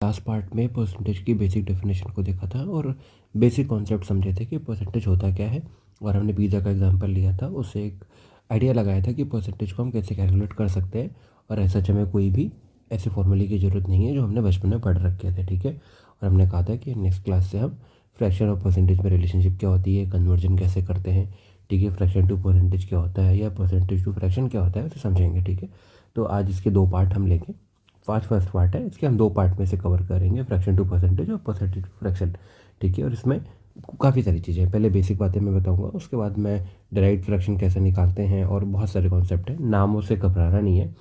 Last part में percentage की basic definition को देखा था और बेसिक कॉन्सेप्ट समझे थे कि परसेंटेज होता क्या है। और हमने पिज़्ज़ा का एग्जांपल लिया था, उससे एक आइडिया लगाया था कि परसेंटेज को हम कैसे कैलकुलेट कर सकते हैं। और ऐसा हमें कोई भी ऐसे फॉर्मूले की ज़रूरत नहीं है जो हमने बचपन में पढ़ रखे थे, ठीक है। और हमने कहा था कि नेक्स्ट क्लास से हम फ्रैक्शन और परसेंटेज में रिलेशनशिप क्या होती है, कन्वर्जन कैसे करते हैं, ठीक है, फ्रैक्शन टू परसेंटेज क्या होता है या परसेंटेज टू फ्रैक्शन क्या होता है, उसे समझेंगे, ठीक है। तो आज इसके दो पार्ट हम लेंगे। फर्स्ट पार्ट है, इसके हम दो पार्ट में से कवर करेंगे, फ्रैक्शन टू परसेंटेज और परसेंटेज टू फ्रैक्शन, ठीक है। और इसमें काफ़ी सारी चीज़ें हैं, पहले बेसिक बातें मैं बताऊंगा, उसके बाद मैं डायरेक्ट फ्रैक्शन कैसे निकालते हैं और बहुत सारे कॉन्सेप्ट हैं। नामों से घबराना नहीं है,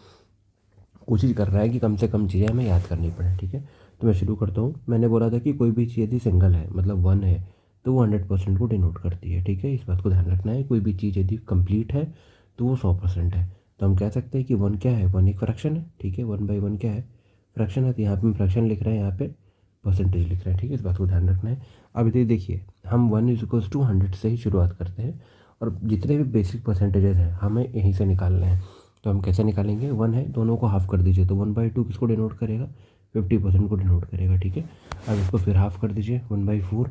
कोशिश कर रहा है कि कम से कम चीज़ें हमें याद करनी पड़े, ठीक है। तो मैं शुरू करता हूँ। मैंने बोला था कि कोई भी चीज़ यदि सिंगल है, मतलब वन है, तो वो 100% को डिनोट करती है, ठीक है। इस बात को ध्यान रखना है। कोई भी चीज़ यदि कंप्लीट है तो वो 100% है। तो हम कह सकते हैं कि वन क्या है, वन एक फ्रैक्शन है, ठीक है। 1/1 क्या है, फ्रैक्शन है। तो यहाँ पे हम फ्रैक्शन लिख रहे हैं, यहाँ पे परसेंटेज लिख रहे हैं, ठीक है। इस बात को ध्यान रखना है। अब इधर देखिए, हम 1 = 100 से ही शुरुआत करते हैं और जितने भी बेसिक परसेंटेजेस हैं हमें यहीं से निकालने हैं। तो हम कैसे निकालेंगे, वन है, दोनों को हाफ कर दीजिए, तो 1/2 किसको डिनोट करेगा, 50% को डिनोट करेगा, ठीक है। अब इसको फिर हाफ कर दीजिए, 1/4,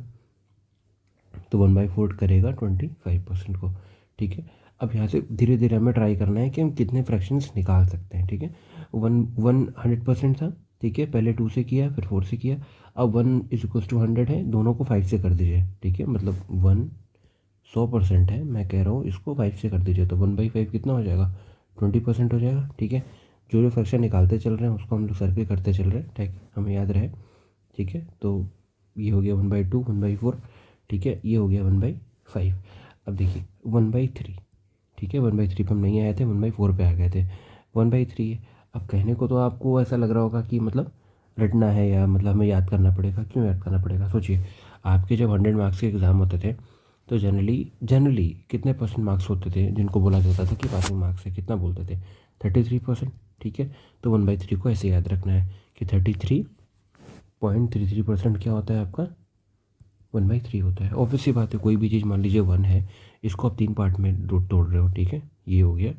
तो 1/4 करेगा 25% को, ठीक है। अब यहाँ से धीरे धीरे हमें ट्राई करना है कि हम कितने फ्रैक्शंस निकाल सकते हैं, ठीक है। वन वन 100% था, ठीक है, पहले 2 से किया फिर 4 से किया। अब 1 = 100 है, दोनों को 5 से कर दीजिए, ठीक है। मतलब 100% है, मैं कह रहा हूँ इसको 5 से कर दीजिए, तो 1/5 कितना हो जाएगा, 20% हो जाएगा, ठीक है। जो जो फ्रैक्शन निकालते चल रहे हैं उसको हम लोग सर्किल करते चल रहे हैं, ठीक, हमें याद रहे, ठीक है। तो ये हो गया 1/2, 1/4, ठीक है। ये हो गया 1/5। अब देखिए 1/3, ठीक है। 1/3 पे हम नहीं आए थे, 1/4 पे आ गए थे, 1/3 है। अब कहने को तो आपको ऐसा लग रहा होगा कि मतलब रटना है या मतलब हमें याद करना पड़ेगा। क्यों याद करना पड़ेगा, सोचिए। आपके जब 100 मार्क्स के एग्ज़ाम होते थे तो जनरली कितने परसेंट मार्क्स होते थे जिनको बोला जाता था कि पासिंग मार्क्स है, कितना बोलते थे, 33%, ठीक है। तो 1/3 को ऐसे याद रखना है कि 33.33% क्या होता है आपका, 1/3 होता है। ऑब्वियस सी बात है, कोई भी चीज़ मान लीजिए वन है, इसको आप 3 पार्ट में तोड़ रहे हो, ठीक है। ये हो गया,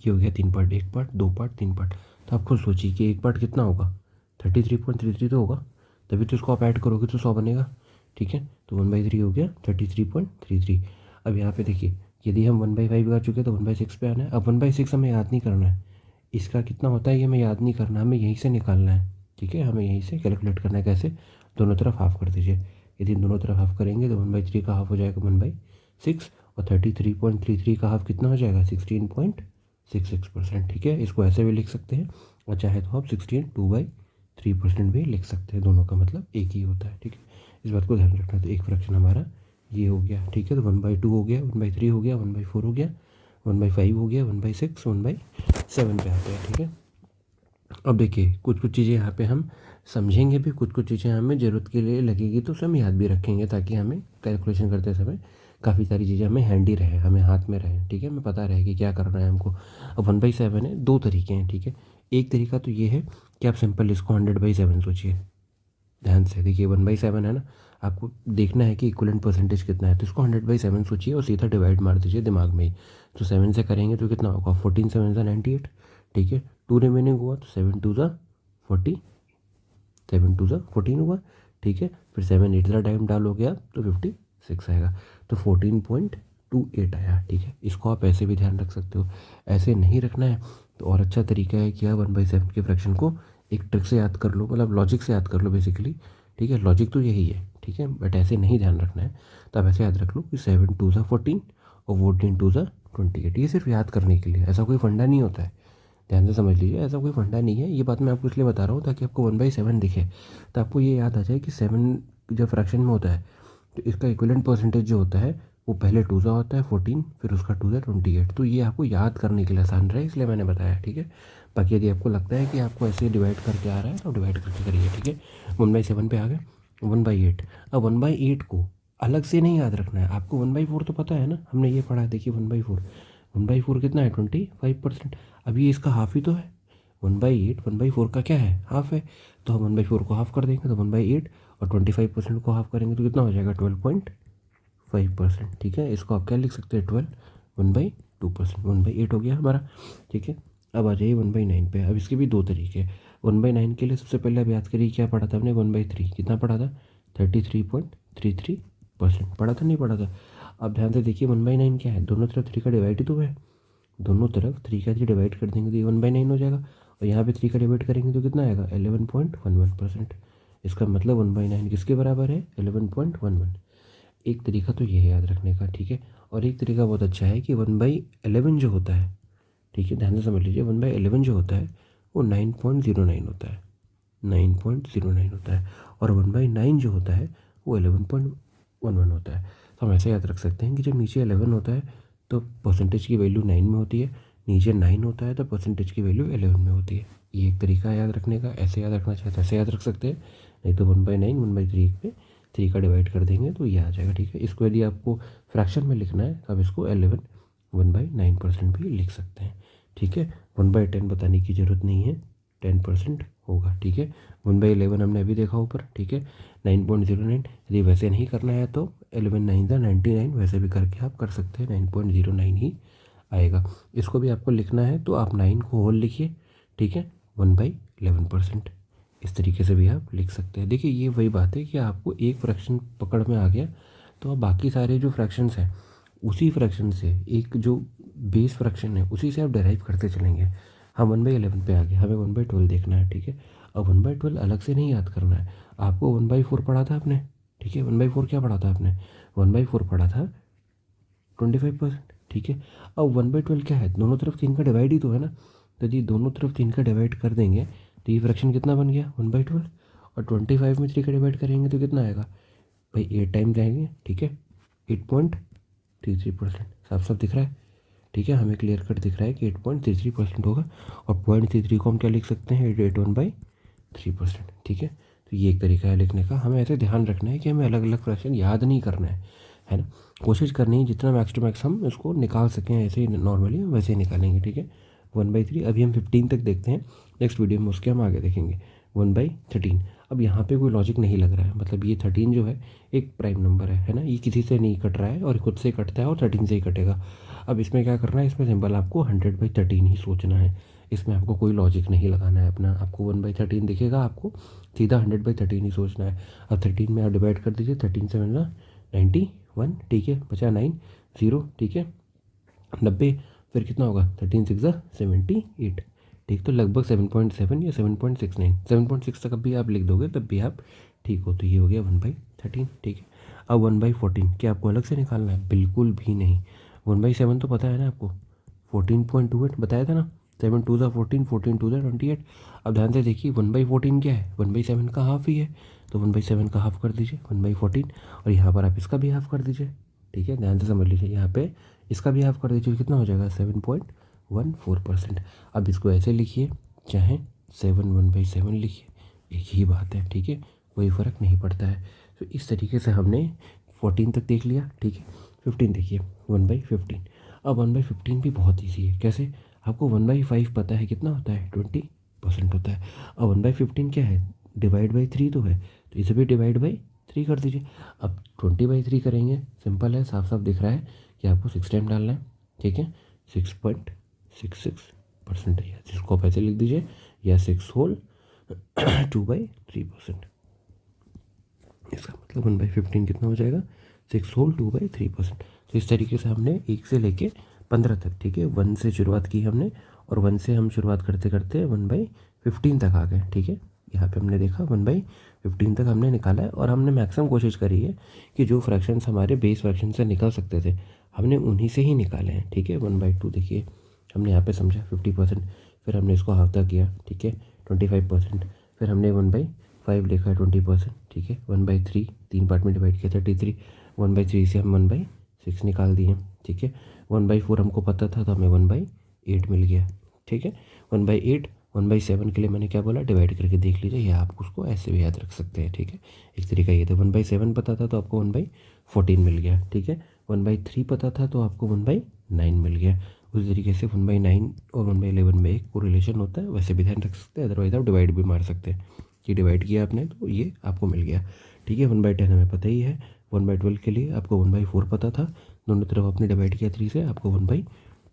ये हो गया 3 पार्ट, एक पार्ट, 2 पार्ट, 3 पार्ट। तो आप खुद सोचिए कि एक पार्ट कितना होगा, 33.33 तो होगा, तभी तो इसको आप ऐड करोगे तो 100 बनेगा, ठीक है। तो 1/3 हो गया 33.33। अब यहाँ पे देखिए, यदि हम 1/5 आ चुके तो 1/6 पे आना है। अब 1/6 हमें याद नहीं करना है, इसका कितना होता है ये हमें याद नहीं करना, हमें यहीं से निकालना है, ठीक है। हमें यहीं से कैलकुलेट करना है, कैसे, दोनों तरफ हाफ कर दीजिए। यदि दोनों तरफ हाफ करेंगे तो 1/3 का हाफ हो जाएगा 1/6, और 33.33 का हाफ कितना हो जाएगा, 16.66%, ठीक है। इसको ऐसे भी लिख सकते हैं और चाहे तो आप 16 2/3% भी लिख सकते हैं, दोनों का मतलब एक ही होता है, ठीक है। इस बात को ध्यान रखना। तो एक फ्रैक्शन हमारा ये हो गया, ठीक है। तो 1/2 हो गया, 1/3 हो गया, 1/4 हो गया, 1/5 हो गया, 1/6, 1/7 पे आते हैं, ठीक है। अब देखिए कुछ कुछ चीज़ें यहाँ पे हम समझेंगे भी, कुछ कुछ चीज़ें हमें ज़रूरत के लिए लगेगी तो उसे हम याद भी रखेंगे, ताकि हमें कैलकुलेशन करते समय काफ़ी सारी चीज़ें हमें हैंडी रहे, हमें हाथ में रहे, ठीक है, हमें पता रहे कि क्या करना है हमको। अब 1/7 है, दो तरीके हैं, ठीक है। एक तरीका तो ये है कि आप सिंपल इसको 100/7 सोचिए, ध्यान से देखिए। 1/7 है ना, आपको देखना है कि इक्वलेंट परसेंटेज कितना है, तो इसको 100/7 सोचिए और सीधा डिवाइड मार दीजिए दिमाग में ही। तो 7 से करेंगे तो कितना होगा, 14 7 98, ठीक है। 2 रिमेनिंग हुआ तो 7 2 40, 7 2 14 हुआ, ठीक है। फिर 7 8 टाइम डालोगे आप तो 56 आएगा, तो 14.28 आया, ठीक है। इसको आप ऐसे भी ध्यान रख सकते हो। ऐसे नहीं रखना है तो और अच्छा तरीका है कि आप 1/7 के फ्रैक्शन को एक ट्रिक से याद कर लो, मतलब लॉजिक से याद कर लो बेसिकली, ठीक है। लॉजिक तो यही है, ठीक है, बट ऐसे नहीं ध्यान रखना है। तो आप ऐसे याद रख लो कि 7 2 14 और 14 2 28, ये सिर्फ याद करने के लिए, ऐसा कोई फंडा नहीं होता है। ध्यान से समझ लीजिए, ऐसा कोई फंडा नहीं है। ये बात मैं आपको इसलिए बता रहा हूँ ताकि आपको 1/7 दिखे, तो आपको ये याद आ जाए कि 7 जब फ्रैक्शन में होता है तो इसका इक्विवेलेंट परसेंटेज जो होता है वो पहले 2 होता है 14, फिर उसका 2 28। तो ये आपको याद करने के लिए आसान रहे, इसलिए मैंने बताया, ठीक है। बाकी यदि आपको लगता है कि आपको ऐसे डिवाइड करके आ रहा है तो डिवाइड करके करिए, ठीक है। 1/7 पे आ गए, 1/8। अब 1/8 को अलग से नहीं याद रखना है आपको, 1/4 तो पता है ना, हमने ये पढ़ा है, देखिए 1/4, 1/4 कितना है, 25%। अभी इसका हाफ ही तो है, 1/8 1/4 का क्या है, हाफ है। तो हम 1/4 को हाफ कर देंगे तो 1/8, और 25% को हाफ करेंगे तो कितना हो जाएगा, 12.5%, ठीक है। इसको आप क्या लिख सकते हैं, 1/2%, 1/8 हो गया हमारा, ठीक है। अब आ जाइए 1/9 पे। अब इसके भी दो तरीके हैं। 1/9 के लिए सबसे पहले अब याद करिए क्या पढ़ा था हमने, 1/3 कितना पढ़ा था, 33.33% पढ़ा था, नहीं पढ़ा था। अब ध्यान से देखिए 1/9 क्या है, दोनों तरफ 3 का डिवाइड ही तो है, दोनों तरफ 3 का 3 डिवाइड कर देंगे तो ये 1/9 हो जाएगा, और यहाँ पे 3 का डिवाइड करेंगे तो कितना आएगा, 11.11%। इसका मतलब 1/9 किसके बराबर है, 11.11। एक तरीका तो ये है याद रखने का, ठीक है। और एक तरीका बहुत अच्छा है कि 1/11 जो होता है, ठीक है, ध्यान से समझ लीजिए, 1/11 जो होता है वो 9.09 होता है, 9.09 होता है, और 1/9 जो होता है वो 11.11 होता है। तो हम ऐसे याद रख सकते हैं कि जब नीचे 11 होता है तो परसेंटेज की वैल्यू 9 में होती है, नीचे 9 होता है तो परसेंटेज की वैल्यू 11 में होती है। ये एक तरीका है याद रखने का, ऐसे याद रखना चाहे तो ऐसे याद रख सकते हैं, नहीं तो 1/9 1/3 पे 3 का डिवाइड कर देंगे तो ये आ जाएगा, ठीक है। इसको यदि आपको फ्रैक्शन में लिखना है तो आप इसको 1/9% भी लिख सकते हैं, ठीक है। 1/10 बताने की ज़रूरत नहीं है, 10% होगा, ठीक है। 1/11 हमने अभी देखा ऊपर, ठीक है, 9.09। यदि वैसे नहीं करना है तो 11 9 99, वैसे भी करके आप कर सकते हैं, 9.09 ही आएगा। इसको भी आपको लिखना है तो आप 9 को होल लिखिए, ठीक है, 1/11%। इस तरीके से भी आप लिख सकते हैं। देखिए ये वही बात है कि आपको एक फ्रैक्शन पकड़ में आ गया तो अब बाकी सारे जो फ्रैक्शंस हैं उसी फ्रैक्शन से, एक जो बेस फ्रैक्शन है उसी से आप डेराइव करते चलेंगे। हम 1/11 पे आ गए, हमें 1/12 देखना है, ठीक है। अब 1/12 अलग से नहीं याद करना है, आपको 1/4 पढ़ा था आपने, ठीक है। 1/4 क्या पढ़ा था आपने, 1/4 पढ़ा था 25%, ठीक है। अब 1/12 क्या है, दोनों तरफ 3 का डिवाइड ही तो है ना, तो यदि दोनों तरफ 3 का डिवाइड कर देंगे तो ये फ्रैक्शन कितना बन गया, 1/12, और 25 में 3 का डिवाइड करेंगे तो कितना आएगा भाई, 8 टाइम जाएंगे, ठीक है, 8.33%। साफ साफ दिख रहा है, ठीक है, हमें क्लियर कट दिख रहा है कि 8.33% होगा, और 0.33 को हम क्या लिख सकते हैं, 81/3%, ठीक है। तो ये एक तरीका है लिखने का। हमें ऐसे ध्यान रखना है कि हमें अलग अलग फ्रैक्शन याद नहीं करना है ना, कोशिश करनी है जितना मैक्स टू मैक्स हम इसको निकाल सकें, ऐसे ही नॉर्मली वैसे ही निकालेंगे, ठीक है। 1/3 अभी हम 15 तक देखते हैं, नेक्स्ट वीडियो में उसके हम आगे देखेंगे। 1/13, अब यहाँ पे कोई लॉजिक नहीं लग रहा है, मतलब ये 13 जो है एक प्राइम नंबर है ना, ये किसी से नहीं कट रहा है और खुद से कटता है और 13 से ही कटेगा। अब इसमें क्या करना है, इसमें सिंपल आपको 100/13 ही सोचना है, इसमें आपको कोई लॉजिक नहीं लगाना है अपना। आपको 1/13 दिखेगा, आपको सीधा 100/13 ही सोचना है। अब 13 में आप डिवाइड कर दीजिए, 13 से मिलना 91, ठीक है, बचा 9 0, ठीक है, 90, फिर कितना होगा, 13 6 78, ठीक। तो लगभग 7.7 या 7.69, 7.6 तक भी आप लिख दोगे तब भी आप ठीक हो। तो ये हो गया 1/13, ठीक है। अब 1/14 क्या आपको अलग से निकालना है, बिल्कुल भी नहीं। 1/7 तो पता है ना आपको, 14.28 बताया था ना, 7 2 14, 14 2 28। अब ध्यान से देखिए 1/14 क्या है, 1/7 का हाफ ही है, तो 1/7 का हाफ कर दीजिए 1/14, और यहाँ पर आप इसका भी हाफ कर दीजिए, ठीक है। ध्यान से समझ लीजिए, यहाँ पे इसका भी हाफ कर दीजिए, कितना हो जाएगा, 7.14%। अब इसको ऐसे लिखिए, चाहे 7 1/7 लिखिए, एक ही बात है, ठीक है, कोई फ़र्क नहीं पड़ता है। तो इस तरीके से हमने 14 तक देख लिया, ठीक है। 15 देखिए, 1/15। अब 1/15 भी बहुत ईजी है, कैसे, आपको 1/5 पता है कितना होता है, 20% होता है। अब 1/15 क्या है, डिवाइड बाई 3 तो है, तो इसे भी डिवाइड बाई 3 कर दीजिए। अब 20/3 करेंगे, सिंपल है, साफ साफ दिख रहा है कि आपको 6 टाइम डालना है, ठीक है, 6.66% है, जिसको आप ऐसे लिख दीजिए, या 6 होल 2/3%। इसका मतलब 1/15 कितना हो जाएगा, 6 होल 2/3%। तो इस तरीके से हमने 1 से लेके 15 तक, ठीक है, 1 से शुरुआत की हमने, और 1 से हम शुरुआत करते करते 1/15 तक आ गए, ठीक है। यहाँ पे हमने देखा 1/15 तक हमने निकाला है, और हमने मैक्सिमम कोशिश करी है कि जो फ्रैक्शंस हमारे बेस फ्रैक्शन से निकल सकते थे हमने उन्हीं से ही निकाले हैं, ठीक है। 1/2 देखिए, हमने यहाँ पे समझा 50%, फिर हमने इसको हाफ तक किया, ठीक है, 25%, फिर हमने 1/5 लिखा है 20%, ठीक है। 1/3 3 पार्ट में डिवाइड किया 33, 1/3 से हम 1/6 निकाल दिए, ठीक है। 1/4 हमको पता था तो हमें 1/8 मिल गया, ठीक है। 1/8 1/7 के लिए मैंने क्या बोला, डिवाइड करके देख लीजिए, या आप उसको ऐसे भी याद रख सकते हैं, ठीक है। एक तरीका ये था, 1/7 पता था तो आपको 1/14 मिल गया, ठीक है। 1/3 पता था तो आपको 1/9 मिल गया। उसी तरीके से 1/9 और 1/11 में एक कोरिलेशन होता है, वैसे भी ध्यान रख सकते हैं, अदरवाइज आप डिवाइड भी मार सकते हैं कि डिवाइड किया आपने तो ये आपको मिल गया, ठीक है। 1/10 हमें पता ही है। 1/12 के लिए आपको 1/4 पता था, दोनों तरफ आपने डिवाइड किया 3 से, आपको 1/12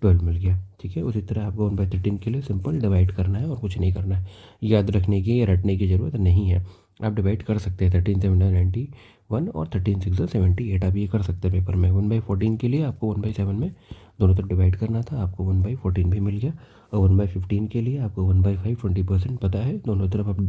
12 मिल गया। ठीक है, उसी तरह आपको 1/13 के लिए सिंपल डिवाइड करना है और कुछ नहीं करना है। याद रखने की या रटने की ज़रूरत नहीं है। आप डिवाइड कर सकते हैं 13 7 91 और 13 6 78। आप ये कर सकते हैं पेपर में। 1/14 के लिए आपको 1/7 में दोनों तरफ डिवाइड करना था, आपको 1/14 भी मिल गया। और 1/15 के लिए आपको 1/5 20% पता है, दोनों तरफ आप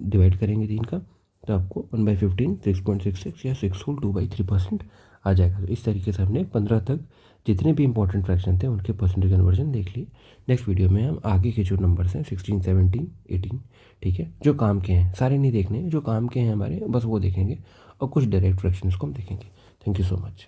डिवाइड करेंगे 3 का, तो आपको 1/15 6.66 या 6 होल 2/3% आ जाएगा। तो इस तरीके से हमने 15 तक जितने भी इंपॉर्टेंट फ्रैक्शन थे उनके परसेंटेज कन्वर्जन देख लिए। नेक्स्ट वीडियो में हम आगे के जो नंबर्स हैं 16 17 18, ठीक है, जो काम के हैं, सारे नहीं देखने, जो काम के हैं हमारे बस वो देखेंगे और कुछ डायरेक्ट फ्रैक्शंस को हम देखेंगे। Thank you so much.